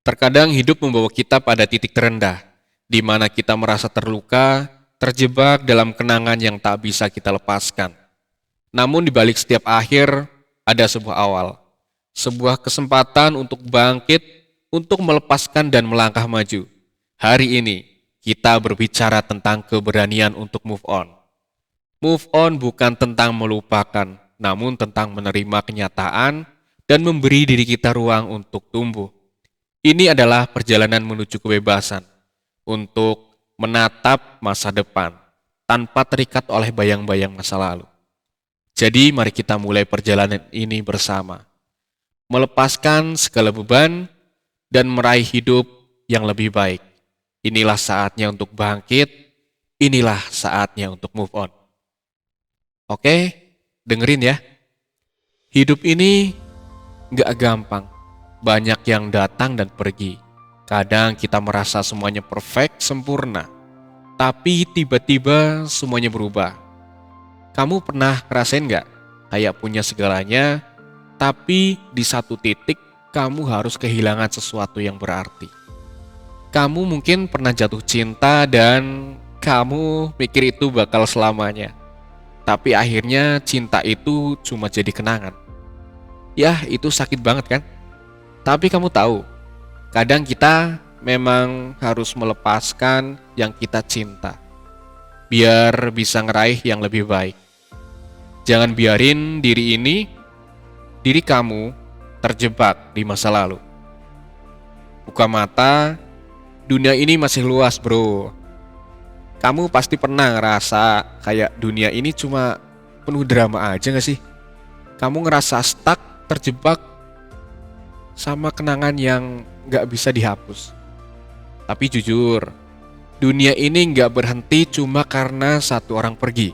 Terkadang hidup membawa kita pada titik terendah, di mana kita merasa terluka, terjebak dalam kenangan yang tak bisa kita lepaskan. Namun di balik setiap akhir, ada sebuah awal. Sebuah kesempatan untuk bangkit, untuk melepaskan dan melangkah maju. Hari ini, kita berbicara tentang keberanian untuk move on. Move on bukan tentang melupakan, namun tentang menerima kenyataan dan memberi diri kita ruang untuk tumbuh. Ini adalah perjalanan menuju kebebasan untuk menatap masa depan tanpa terikat oleh bayang-bayang masa lalu. Jadi mari kita mulai perjalanan ini bersama. Melepaskan segala beban dan meraih hidup yang lebih baik. Inilah saatnya untuk bangkit, inilah saatnya untuk move on. Oke, dengerin ya. Hidup ini gak gampang. Banyak yang datang dan pergi. Kadang kita merasa semuanya perfect, sempurna. Tapi tiba-tiba semuanya berubah. Kamu pernah ngerasain gak? Kayak punya segalanya, tapi di satu titik kamu harus kehilangan sesuatu yang berarti. Kamu mungkin pernah jatuh cinta dan kamu mikir itu bakal selamanya. Tapi akhirnya cinta itu cuma jadi kenangan. Yah, itu sakit banget kan? Tapi kamu tahu, kadang kita memang harus melepaskan yang kita cinta, biar bisa ngeraih yang lebih baik. Jangan biarin diri kamu, terjebak di masa lalu. Buka mata, dunia ini masih luas bro. Kamu pasti pernah ngerasa kayak dunia ini cuma penuh drama aja gak sih? Kamu ngerasa stuck, terjebak, sama kenangan yang gak bisa dihapus. Tapi jujur, dunia ini gak berhenti cuma karena satu orang pergi.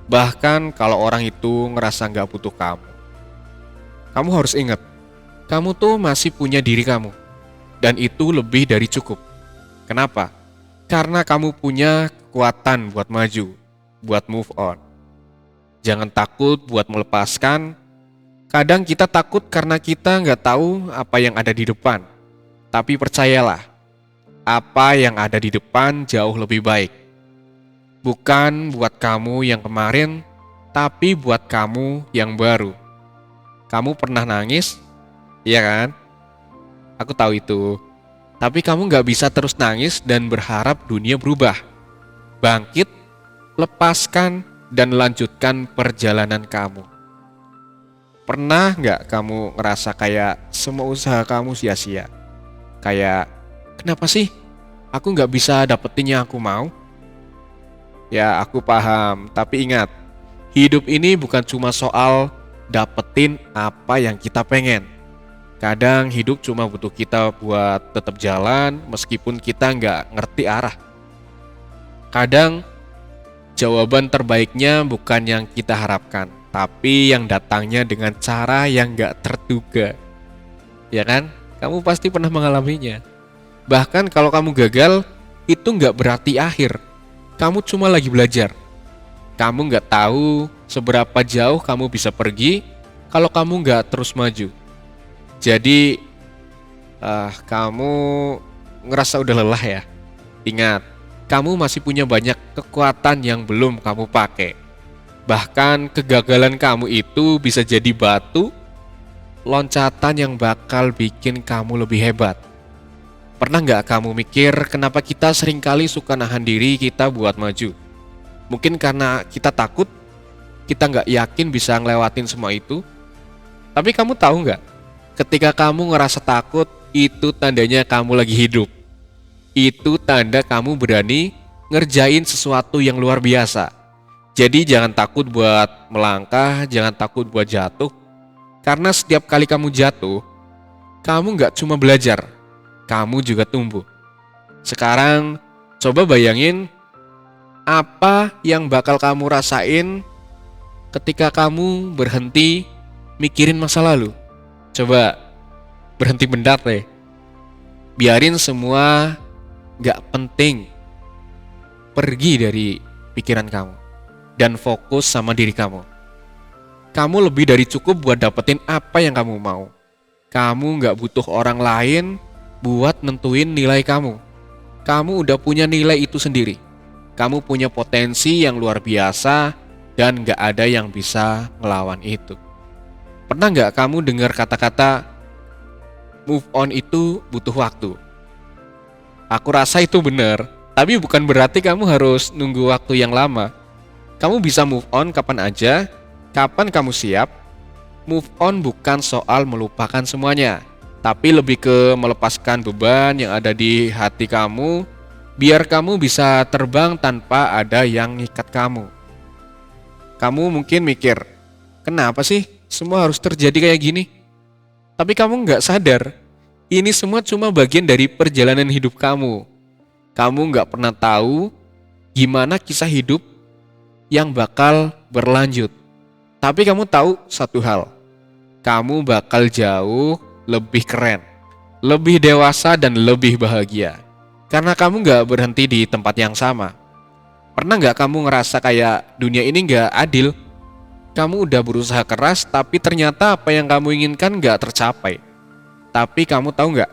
Bahkan kalau orang itu ngerasa gak butuh kamu. Kamu harus ingat, kamu tuh masih punya diri kamu. Dan itu lebih dari cukup. Kenapa? Karena kamu punya kekuatan buat maju, buat move on. Jangan takut buat melepaskan. Kadang kita takut karena kita nggak tahu apa yang ada di depan. Tapi percayalah, apa yang ada di depan jauh lebih baik. Bukan buat kamu yang kemarin, tapi buat kamu yang baru. Kamu pernah nangis? Iya kan? Aku tahu itu. Tapi kamu nggak bisa terus nangis dan berharap dunia berubah. Bangkit, lepaskan, dan lanjutkan perjalanan kamu. Pernah nggak kamu ngerasa kayak semua usaha kamu sia-sia? Kayak, kenapa sih aku nggak bisa dapetin yang aku mau? Ya, aku paham. Tapi ingat, hidup ini bukan cuma soal dapetin apa yang kita pengen. Kadang hidup cuma butuh kita buat tetap jalan meskipun kita nggak ngerti arah. Kadang jawaban terbaiknya bukan yang kita harapkan, tapi yang datangnya dengan cara yang gak terduga. Ya kan? Kamu pasti pernah mengalaminya. Bahkan kalau kamu gagal, itu gak berarti akhir. Kamu cuma lagi belajar. Kamu gak tahu seberapa jauh kamu bisa pergi kalau kamu gak terus maju. Jadi, kamu ngerasa udah lelah ya? Ingat, kamu masih punya banyak kekuatan yang belum kamu pakai. Bahkan kegagalan kamu itu bisa jadi batu loncatan yang bakal bikin kamu lebih hebat. Pernah nggak kamu mikir kenapa kita seringkali suka nahan diri kita buat maju? Mungkin karena kita takut, kita nggak yakin bisa ngelewatin semua itu. Tapi kamu tahu nggak? Ketika kamu ngerasa takut, itu tandanya kamu lagi hidup. Itu tanda kamu berani ngerjain sesuatu yang luar biasa. Jadi jangan takut buat melangkah, jangan takut buat jatuh. Karena setiap kali kamu jatuh, kamu gak cuma belajar, kamu juga tumbuh. Sekarang coba bayangin apa yang bakal kamu rasain ketika kamu berhenti mikirin masa lalu. Coba berhenti bentar deh. Biarin semua gak penting pergi dari pikiran kamu dan fokus sama diri kamu. Kamu lebih dari cukup buat dapetin apa yang kamu mau. Kamu gak butuh orang lain buat nentuin nilai kamu. Kamu udah punya nilai itu sendiri. Kamu punya potensi yang luar biasa dan gak ada yang bisa ngelawan itu. Pernah gak kamu dengar kata-kata move on itu butuh waktu? Aku rasa itu benar, tapi bukan berarti kamu harus nunggu waktu yang lama. Kamu bisa move on kapan aja, kapan kamu siap. Move on bukan soal melupakan semuanya, tapi lebih ke melepaskan beban yang ada di hati kamu, biar kamu bisa terbang tanpa ada yang ngikat kamu. Kamu mungkin mikir, kenapa sih semua harus terjadi kayak gini? Tapi kamu nggak sadar, ini semua cuma bagian dari perjalanan hidup kamu. Kamu nggak pernah tahu gimana kisah hidup yang bakal berlanjut. Tapi kamu tahu satu hal, kamu bakal jauh lebih keren, lebih dewasa dan lebih bahagia. Karena kamu gak berhenti di tempat yang sama. Pernah gak kamu ngerasa kayak dunia ini gak adil? Kamu udah berusaha keras tapi ternyata apa yang kamu inginkan gak tercapai. Tapi kamu tahu gak?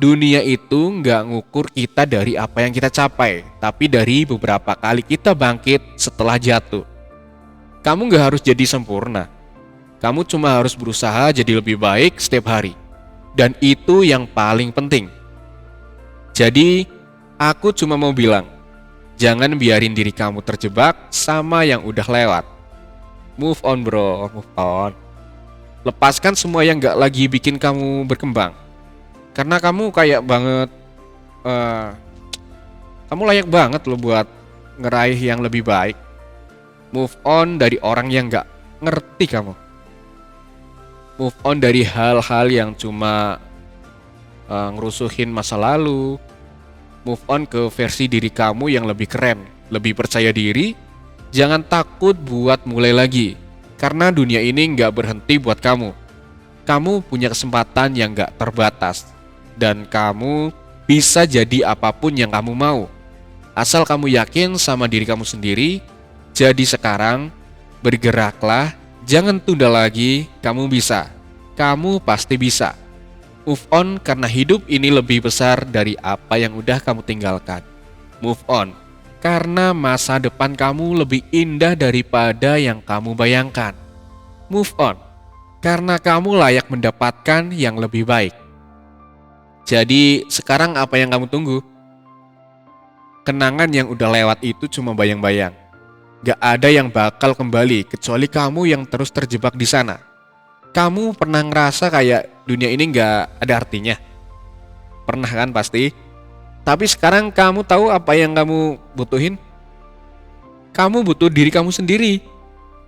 Dunia itu gak ngukur kita dari apa yang kita capai, tapi dari beberapa kali kita bangkit setelah jatuh. Kamu gak harus jadi sempurna. Kamu cuma harus berusaha jadi lebih baik setiap hari. Dan itu yang paling penting. Jadi, aku cuma mau bilang, jangan biarin diri kamu terjebak sama yang udah lewat. Move on bro, move on. Lepaskan semua yang gak lagi bikin kamu berkembang. Karena kamu kayak banget, kamu layak banget loh buat ngeraih yang lebih baik. Move on dari orang yang gak ngerti kamu. Move on dari hal-hal yang cuma ngerusuhin masa lalu. Move on ke versi diri kamu yang lebih keren, lebih percaya diri. Jangan takut buat mulai lagi, karena dunia ini nggak berhenti buat kamu. Kamu punya kesempatan yang nggak terbatas, dan kamu bisa jadi apapun yang kamu mau. Asal kamu yakin sama diri kamu sendiri. Jadi sekarang, bergeraklah, jangan tunda lagi, kamu bisa. Kamu pasti bisa. Move on karena hidup ini lebih besar dari apa yang udah kamu tinggalkan. Move on karena masa depan kamu lebih indah daripada yang kamu bayangkan. Move on karena kamu layak mendapatkan yang lebih baik. Jadi sekarang apa yang kamu tunggu? Kenangan yang udah lewat itu cuma bayang-bayang. Gak ada yang bakal kembali kecuali kamu yang terus terjebak di sana. Kamu pernah ngerasa kayak dunia ini gak ada artinya? Pernah kan pasti? Tapi sekarang kamu tahu apa yang kamu butuhin? Kamu butuh diri kamu sendiri.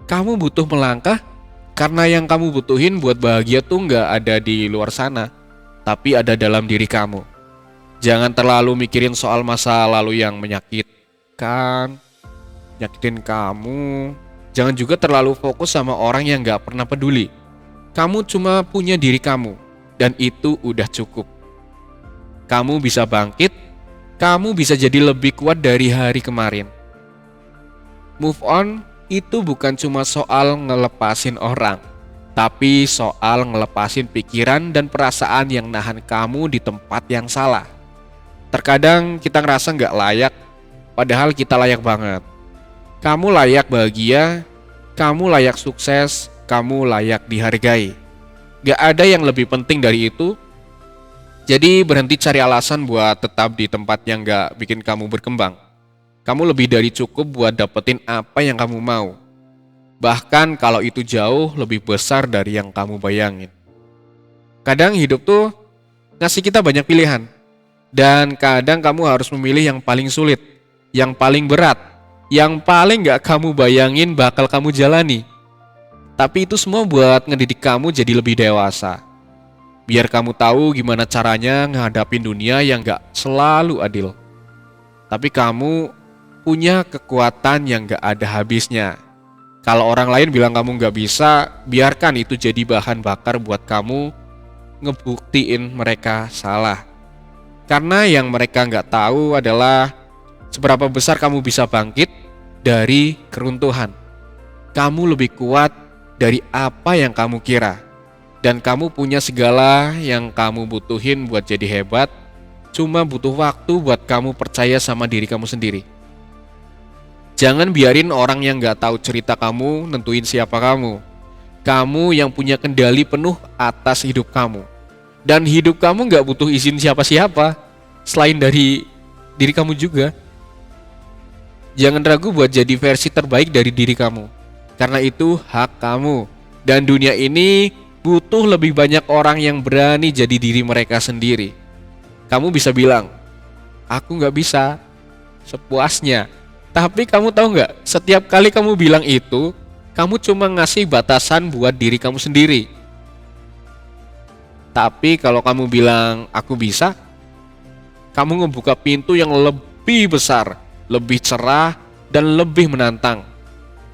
Kamu butuh melangkah, karena yang kamu butuhin buat bahagia tuh gak ada di luar sana, tapi ada dalam diri kamu. Jangan terlalu mikirin soal masa lalu yang menyakitkan, nyakitin kamu. Jangan juga terlalu fokus sama orang yang gak pernah peduli. Kamu cuma punya diri kamu, dan itu udah cukup. Kamu bisa bangkit, kamu bisa jadi lebih kuat dari hari kemarin. Move on itu bukan cuma soal ngelepasin orang, tapi soal ngelepasin pikiran dan perasaan yang nahan kamu di tempat yang salah. Terkadang kita ngerasa gak layak, padahal kita layak banget. Kamu layak bahagia, kamu layak sukses, kamu layak dihargai. Gak ada yang lebih penting dari itu. Jadi berhenti cari alasan buat tetap di tempat yang gak bikin kamu berkembang. Kamu lebih dari cukup buat dapetin apa yang kamu mau. Bahkan kalau itu jauh lebih besar dari yang kamu bayangin. Kadang hidup tuh ngasih kita banyak pilihan. Dan kadang kamu harus memilih yang paling sulit, yang paling berat, yang paling gak kamu bayangin bakal kamu jalani. Tapi itu semua buat ngedidik kamu jadi lebih dewasa. Biar kamu tahu gimana caranya ngadapin dunia yang gak selalu adil. Tapi kamu punya kekuatan yang gak ada habisnya. Kalau orang lain bilang kamu gak bisa, biarkan itu jadi bahan bakar buat kamu ngebuktiin mereka salah. Karena yang mereka gak tahu adalah seberapa besar kamu bisa bangkit dari keruntuhan. Kamu lebih kuat dari apa yang kamu kira. Dan kamu punya segala yang kamu butuhin buat jadi hebat, cuma butuh waktu buat kamu percaya sama diri kamu sendiri. Jangan biarin orang yang gak tahu cerita kamu nentuin siapa kamu. Kamu yang punya kendali penuh atas hidup kamu. Dan hidup kamu gak butuh izin siapa-siapa, selain dari diri kamu juga. Jangan ragu buat jadi versi terbaik dari diri kamu, karena itu hak kamu. Dan dunia ini butuh lebih banyak orang yang berani jadi diri mereka sendiri. Kamu bisa bilang, aku gak bisa, sepuasnya. Tapi kamu tahu nggak, setiap kali kamu bilang itu, kamu cuma ngasih batasan buat diri kamu sendiri. Tapi kalau kamu bilang aku bisa, kamu ngebuka pintu yang lebih besar, lebih cerah, dan lebih menantang.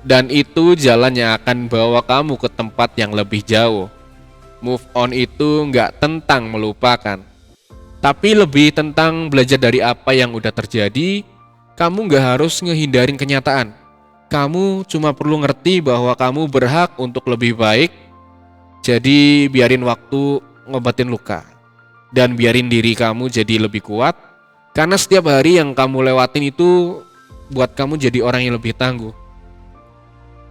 Dan itu jalan yang akan bawa kamu ke tempat yang lebih jauh. Move on itu nggak tentang melupakan, tapi lebih tentang belajar dari apa yang udah terjadi. Kamu gak harus ngehindarin kenyataan. Kamu cuma perlu ngerti bahwa kamu berhak untuk lebih baik. Jadi biarin waktu ngobatin luka. Dan biarin diri kamu jadi lebih kuat. Karena setiap hari yang kamu lewatin itu buat kamu jadi orang yang lebih tangguh.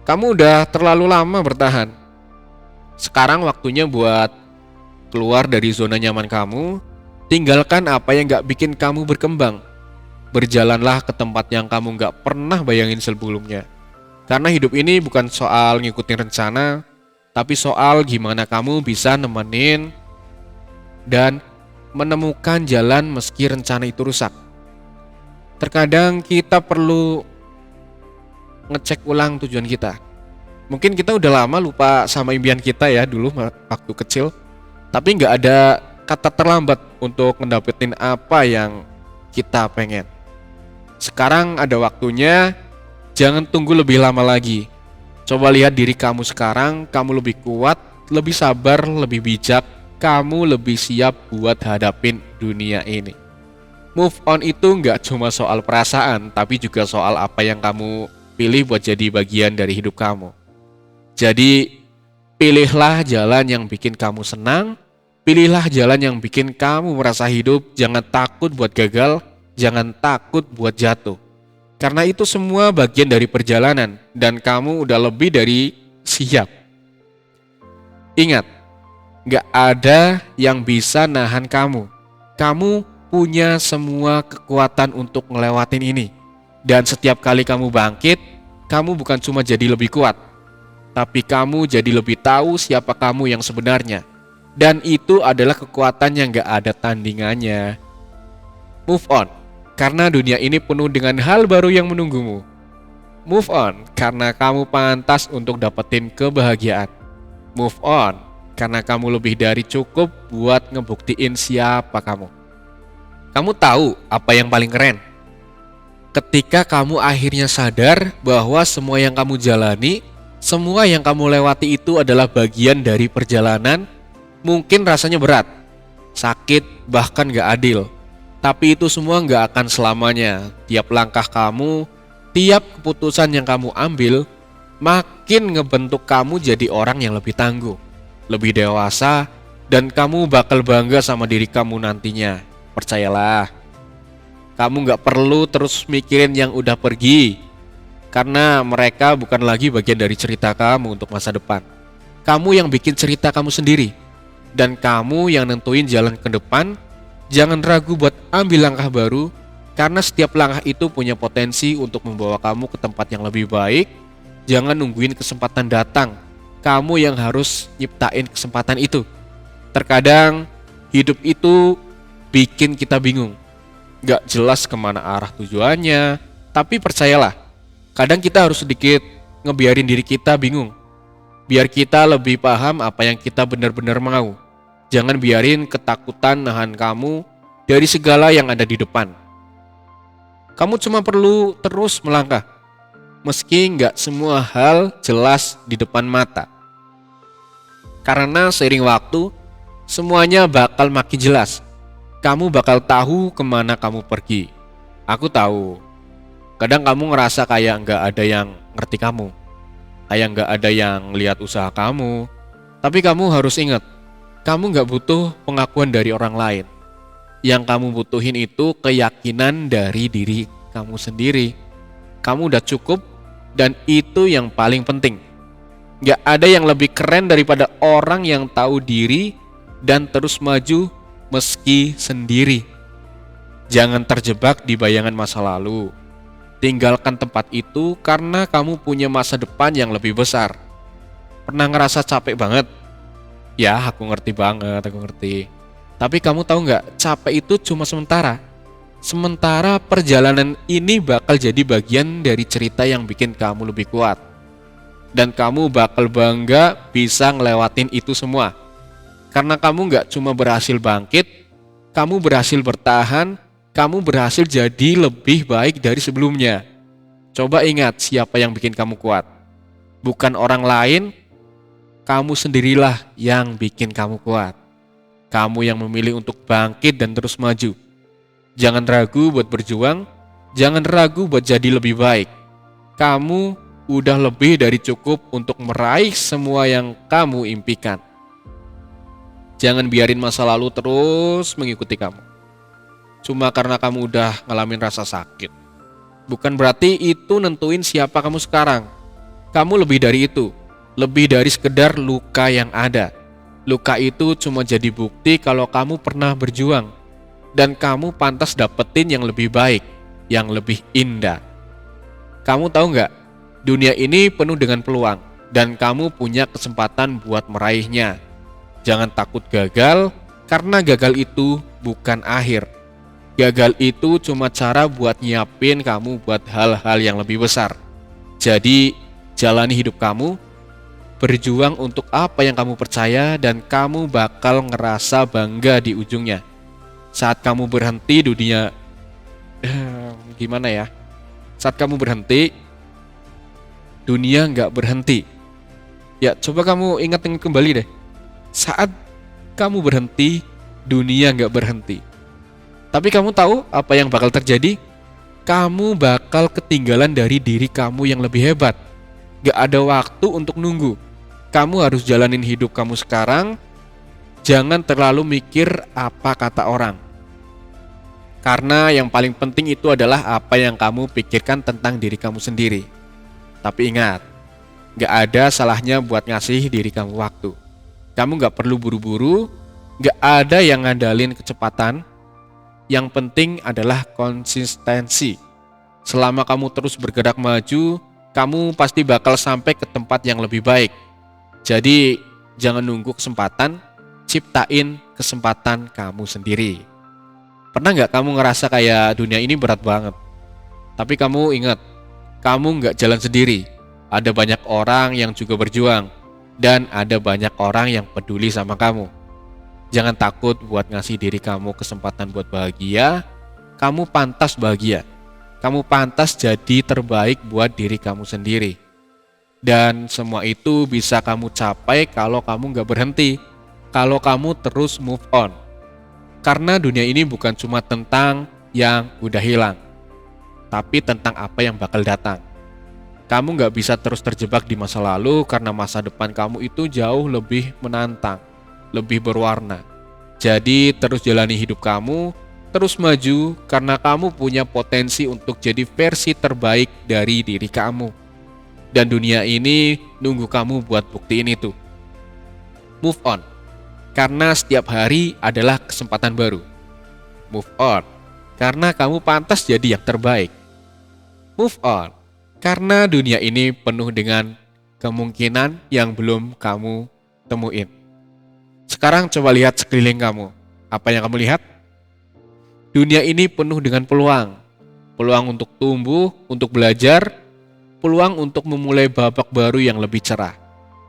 Kamu udah terlalu lama bertahan. Sekarang waktunya buat keluar dari zona nyaman kamu. Tinggalkan apa yang gak bikin kamu berkembang. Berjalanlah ke tempat yang kamu gak pernah bayangin sebelumnya. Karena hidup ini bukan soal ngikutin rencana, tapi soal gimana kamu bisa nemenin dan menemukan jalan meski rencana itu rusak. Terkadang kita perlu ngecek ulang tujuan kita. Mungkin kita udah lama lupa sama impian kita ya dulu waktu kecil, tapi gak ada kata terlambat untuk ngedapetin apa yang kita pengen. Sekarang ada waktunya, jangan tunggu lebih lama lagi. Coba lihat diri kamu sekarang, kamu lebih kuat, lebih sabar, lebih bijak, kamu lebih siap buat hadapin dunia ini. Move on itu nggak cuma soal perasaan, tapi juga soal apa yang kamu pilih buat jadi bagian dari hidup kamu. Jadi, pilihlah jalan yang bikin kamu senang, pilihlah jalan yang bikin kamu merasa hidup, jangan takut buat gagal, jangan takut buat jatuh. Karena itu semua bagian dari perjalanan dan kamu udah lebih dari siap. Ingat, gak ada yang bisa nahan kamu. Kamu punya semua kekuatan untuk ngelewatin ini. Dan setiap kali kamu bangkit, kamu bukan cuma jadi lebih kuat, tapi kamu jadi lebih tahu siapa kamu yang sebenarnya. Dan itu adalah kekuatan yang gak ada tandingannya. Move on. Karena dunia ini penuh dengan hal baru yang menunggumu. Move on, karena kamu pantas untuk dapetin kebahagiaan. Move on, karena kamu lebih dari cukup buat ngebuktiin siapa kamu. Kamu tahu apa yang paling keren? Ketika kamu akhirnya sadar bahwa semua yang kamu jalani, semua yang kamu lewati itu adalah bagian dari perjalanan. Mungkin rasanya berat, sakit, bahkan gak adil. Tapi itu semua gak akan selamanya. Tiap langkah kamu, tiap keputusan yang kamu ambil, makin ngebentuk kamu jadi orang yang lebih tangguh, lebih dewasa, dan kamu bakal bangga sama diri kamu nantinya. Percayalah, kamu gak perlu terus mikirin yang udah pergi, karena mereka bukan lagi bagian dari cerita kamu untuk masa depan. Kamu yang bikin cerita kamu sendiri, dan kamu yang nentuin jalan ke depan. Jangan ragu buat ambil langkah baru, karena setiap langkah itu punya potensi untuk membawa kamu ke tempat yang lebih baik. Jangan nungguin kesempatan datang, kamu yang harus nyiptain kesempatan itu. Terkadang hidup itu bikin kita bingung, gak jelas kemana arah tujuannya. Tapi percayalah, kadang kita harus sedikit ngebiarin diri kita bingung, biar kita lebih paham apa yang kita benar-benar mau. Jangan biarin ketakutan nahan kamu dari segala yang ada di depan. Kamu cuma perlu terus melangkah, meski nggak semua hal jelas di depan mata. Karena seiring waktu, semuanya bakal makin jelas. Kamu bakal tahu kemana kamu pergi. Aku tahu, kadang kamu ngerasa kayak nggak ada yang ngerti kamu, kayak nggak ada yang lihat usaha kamu. Tapi kamu harus ingat, kamu nggak butuh pengakuan dari orang lain. Yang kamu butuhin itu keyakinan dari diri kamu sendiri. Kamu udah cukup dan itu yang paling penting. Nggak ada yang lebih keren daripada orang yang tahu diri dan terus maju meski sendiri. Jangan terjebak di bayangan masa lalu. Tinggalkan tempat itu karena kamu punya masa depan yang lebih besar. Pernah ngerasa capek banget? Ya, aku ngerti banget, aku ngerti. Tapi kamu tahu nggak, capek itu cuma sementara. Sementara perjalanan ini bakal jadi bagian dari cerita yang bikin kamu lebih kuat. Dan kamu bakal bangga bisa ngelewatin itu semua. Karena kamu nggak cuma berhasil bangkit, kamu berhasil bertahan, kamu berhasil jadi lebih baik dari sebelumnya. Coba ingat siapa yang bikin kamu kuat. Bukan orang lain, kamu sendirilah yang bikin kamu kuat. Kamu yang memilih untuk bangkit dan terus maju. Jangan ragu buat berjuang, jangan ragu buat jadi lebih baik. Kamu udah lebih dari cukup untuk meraih semua yang kamu impikan. Jangan biarin masa lalu terus mengikuti kamu. Cuma karena kamu udah ngalamin rasa sakit. Bukan berarti itu nentuin siapa kamu sekarang. Kamu lebih dari itu. Lebih dari sekedar luka yang ada. Luka itu cuma jadi bukti kalau kamu pernah berjuang. Dan kamu pantas dapetin yang lebih baik. Yang lebih indah. Kamu tahu nggak? Dunia ini penuh dengan peluang. Dan kamu punya kesempatan buat meraihnya. Jangan takut gagal. Karena gagal itu bukan akhir. Gagal itu cuma cara buat nyiapin kamu buat hal-hal yang lebih besar. Jadi, jalani hidup kamu, berjuang untuk apa yang kamu percaya dan kamu bakal ngerasa bangga di ujungnya. Saat kamu berhenti dunia, gimana ya? Saat kamu berhenti, dunia nggak berhenti. Ya, coba kamu ingat-ingat kembali deh. Saat kamu berhenti, dunia nggak berhenti. Tapi kamu tahu apa yang bakal terjadi? Kamu bakal ketinggalan dari diri kamu yang lebih hebat. Gak ada waktu untuk nunggu. Kamu harus jalanin hidup kamu sekarang. Jangan terlalu mikir apa kata orang. Karena yang paling penting itu adalah apa yang kamu pikirkan tentang diri kamu sendiri. Tapi ingat, gak ada salahnya buat ngasih diri kamu waktu. Kamu gak perlu buru-buru. Gak ada yang ngandalin kecepatan. Yang penting adalah konsistensi. Selama kamu terus bergerak maju, kamu pasti bakal sampai ke tempat yang lebih baik. Jadi, jangan nunggu kesempatan, ciptain kesempatan kamu sendiri. Pernah nggak kamu ngerasa kayak dunia ini berat banget? Tapi kamu ingat, kamu nggak jalan sendiri. Ada banyak orang yang juga berjuang. Dan ada banyak orang yang peduli sama kamu. Jangan takut buat ngasih diri kamu kesempatan buat bahagia. Kamu pantas bahagia. Kamu pantas jadi terbaik buat diri kamu sendiri. Dan semua itu bisa kamu capai kalau kamu gak berhenti. Kalau kamu terus move on. Karena dunia ini bukan cuma tentang yang udah hilang. Tapi tentang apa yang bakal datang. Kamu gak bisa terus terjebak di masa lalu karena masa depan kamu itu jauh lebih menantang. Lebih berwarna. Jadi terus jalani hidup kamu, terus maju karena kamu punya potensi untuk jadi versi terbaik dari diri kamu. Dan dunia ini nunggu kamu buat buktiin itu. Move on. Karena setiap hari adalah kesempatan baru. Move on. Karena kamu pantas jadi yang terbaik. Move on. Karena dunia ini penuh dengan kemungkinan yang belum kamu temuin. Sekarang coba lihat sekeliling kamu. Apa yang kamu lihat? Dunia ini penuh dengan peluang. Peluang untuk tumbuh, untuk belajar, peluang untuk memulai babak baru yang lebih cerah.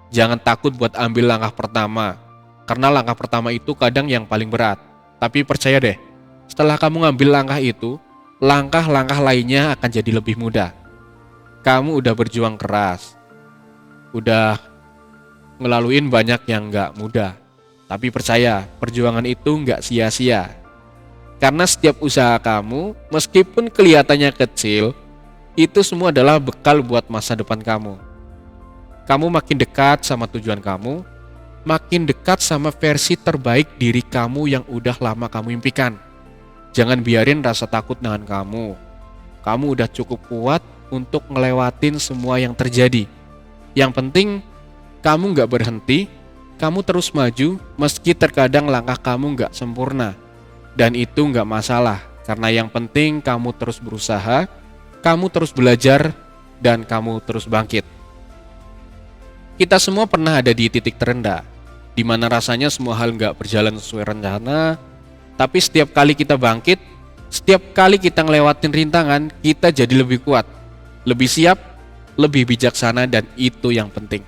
Jangan takut buat ambil langkah pertama. Karena langkah pertama itu kadang yang paling berat. Tapi percaya deh, setelah kamu ngambil langkah itu, langkah-langkah lainnya akan jadi lebih mudah. Kamu udah berjuang keras. Udah ngelaluin banyak yang gak mudah. Tapi percaya, perjuangan itu nggak sia-sia. Karena setiap usaha kamu, meskipun kelihatannya kecil, itu semua adalah bekal buat masa depan kamu. Kamu makin dekat sama tujuan kamu, makin dekat sama versi terbaik diri kamu yang udah lama kamu impikan. Jangan biarin rasa takut nahan kamu. Kamu udah cukup kuat untuk ngelewatin semua yang terjadi. Yang penting, kamu nggak berhenti, kamu terus maju meski terkadang langkah kamu nggak sempurna. Dan itu nggak masalah, karena yang penting kamu terus berusaha, kamu terus belajar, dan kamu terus bangkit. Kita semua pernah ada di titik terendah, di mana rasanya semua hal nggak berjalan sesuai rencana, tapi setiap kali kita bangkit, setiap kali kita ngelewatin rintangan, kita jadi lebih kuat, lebih siap, lebih bijaksana, dan itu yang penting.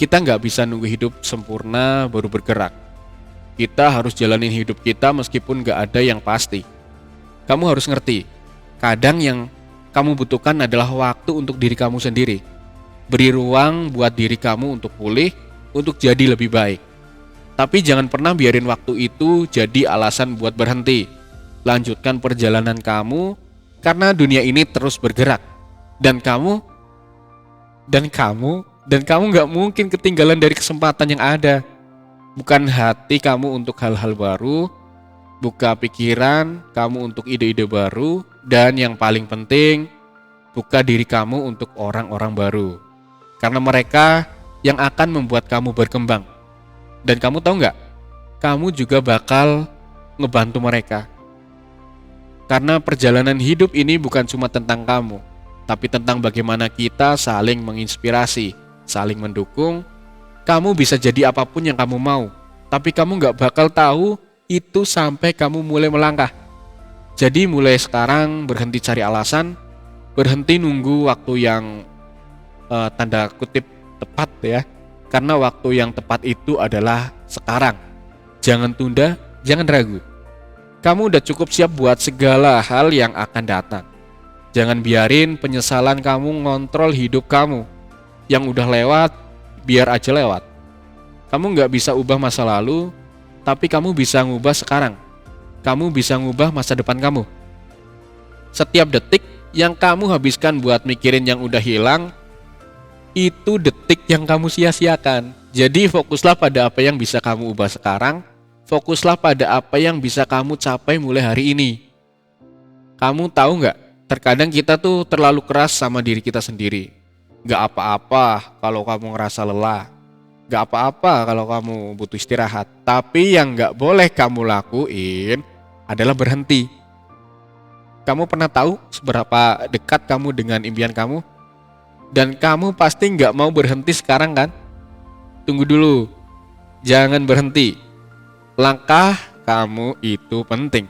Kita nggak bisa nunggu hidup sempurna baru bergerak. Kita harus jalanin hidup kita meskipun nggak ada yang pasti. Kamu harus ngerti, kadang yang kamu butuhkan adalah waktu untuk diri kamu sendiri. Beri ruang buat diri kamu untuk pulih, untuk jadi lebih baik. Tapi jangan pernah biarin waktu itu jadi alasan buat berhenti. Lanjutkan perjalanan kamu, karena dunia ini terus bergerak. Dan kamu nggak mungkin ketinggalan dari kesempatan yang ada. Bukan hati kamu untuk hal-hal baru, buka pikiran kamu untuk ide-ide baru, dan yang paling penting, buka diri kamu untuk orang-orang baru. Karena mereka yang akan membuat kamu berkembang. Dan kamu tahu nggak? Kamu juga bakal ngebantu mereka. Karena perjalanan hidup ini bukan cuma tentang kamu, tapi tentang bagaimana kita saling menginspirasi, saling mendukung. Kamu bisa jadi apapun yang kamu mau, tapi kamu nggak bakal tahu itu sampai kamu mulai melangkah. Jadi mulai sekarang berhenti cari alasan, berhenti nunggu waktu yang tanda kutip tepat ya. Karena waktu yang tepat itu adalah sekarang. Jangan tunda, jangan ragu. Kamu udah cukup siap buat segala hal yang akan datang. Jangan biarin penyesalan kamu ngontrol hidup kamu. Yang udah lewat, biar aja lewat. Kamu nggak bisa ubah masa lalu, tapi kamu bisa ngubah sekarang. Kamu bisa ngubah masa depan kamu. Setiap detik yang kamu habiskan buat mikirin yang udah hilang, itu detik yang kamu sia-siakan. Jadi fokuslah pada apa yang bisa kamu ubah sekarang. Fokuslah pada apa yang bisa kamu capai mulai hari ini. Kamu tahu nggak? Terkadang kita tuh terlalu keras sama diri kita sendiri. Gak apa-apa kalau kamu ngerasa lelah. Gak apa-apa kalau kamu butuh istirahat. Tapi yang gak boleh kamu lakuin adalah berhenti. Kamu pernah tahu seberapa dekat kamu dengan impian kamu? Dan kamu pasti gak mau berhenti sekarang kan? Tunggu dulu. Jangan berhenti. Langkah kamu itu penting.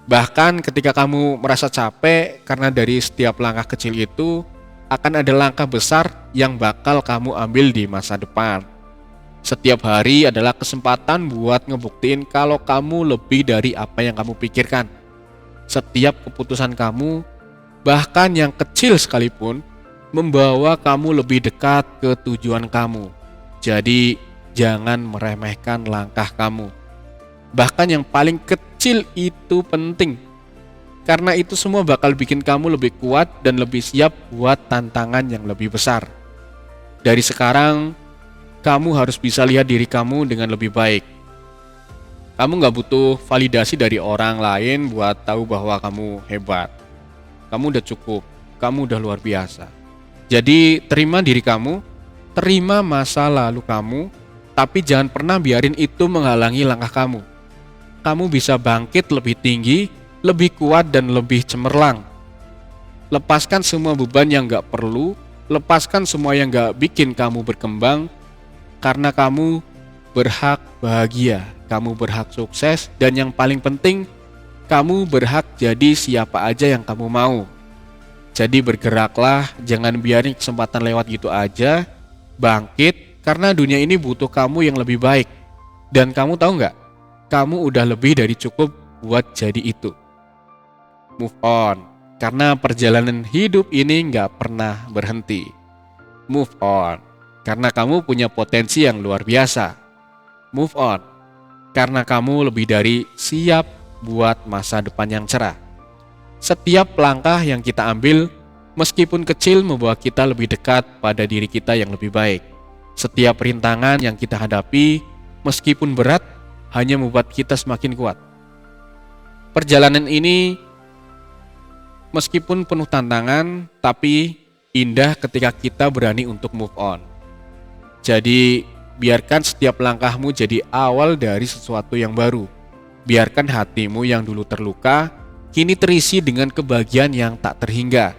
Bahkan ketika kamu merasa capek, karena dari setiap langkah kecil itu akan ada langkah besar yang bakal kamu ambil di masa depan. Setiap hari adalah kesempatan buat ngebuktiin kalau kamu lebih dari apa yang kamu pikirkan. Setiap keputusan kamu, bahkan yang kecil sekalipun, membawa kamu lebih dekat ke tujuan kamu. Jadi, jangan meremehkan langkah kamu. Bahkan yang paling kecil itu penting. Karena itu semua bakal bikin kamu lebih kuat dan lebih siap buat tantangan yang lebih besar. Dari sekarang, kamu harus bisa lihat diri kamu dengan lebih baik. Kamu gak butuh validasi dari orang lain buat tahu bahwa kamu hebat. Kamu udah cukup, kamu udah luar biasa. Jadi terima diri kamu, terima masa lalu kamu, tapi jangan pernah biarin itu menghalangi langkah kamu. Kamu bisa bangkit lebih tinggi, lebih kuat dan lebih cemerlang. Lepaskan semua beban yang gak perlu, lepaskan semua yang gak bikin kamu berkembang, karena kamu berhak bahagia, kamu berhak sukses, dan yang paling penting, kamu berhak jadi siapa aja yang kamu mau. Jadi bergeraklah, jangan biarin kesempatan lewat gitu aja, bangkit, karena dunia ini butuh kamu yang lebih baik. Dan kamu tahu nggak? Kamu udah lebih dari cukup buat jadi itu. Move on, karena perjalanan hidup ini nggak pernah berhenti. Move on, karena kamu punya potensi yang luar biasa. Move on, karena kamu lebih dari siap buat masa depan yang cerah. Setiap langkah yang kita ambil, meskipun kecil, membawa kita lebih dekat pada diri kita yang lebih baik. Setiap rintangan yang kita hadapi, meskipun berat, hanya membuat kita semakin kuat. Perjalanan ini meskipun penuh tantangan, tapi indah ketika kita berani untuk move on. Jadi, biarkan setiap langkahmu jadi awal dari sesuatu yang baru. Biarkan hatimu yang dulu terluka, kini terisi dengan kebahagiaan yang tak terhingga.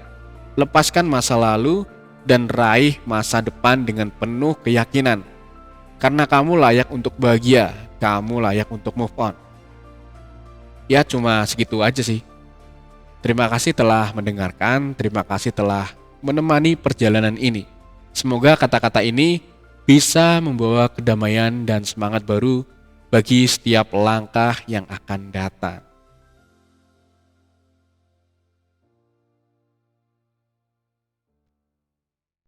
Lepaskan masa lalu dan raih masa depan dengan penuh keyakinan. Karena kamu layak untuk bahagia, kamu layak untuk move on. Ya, cuma segitu aja sih. Terima kasih telah mendengarkan, terima kasih telah menemani perjalanan ini. Semoga kata-kata ini bisa membawa kedamaian dan semangat baru bagi setiap langkah yang akan datang.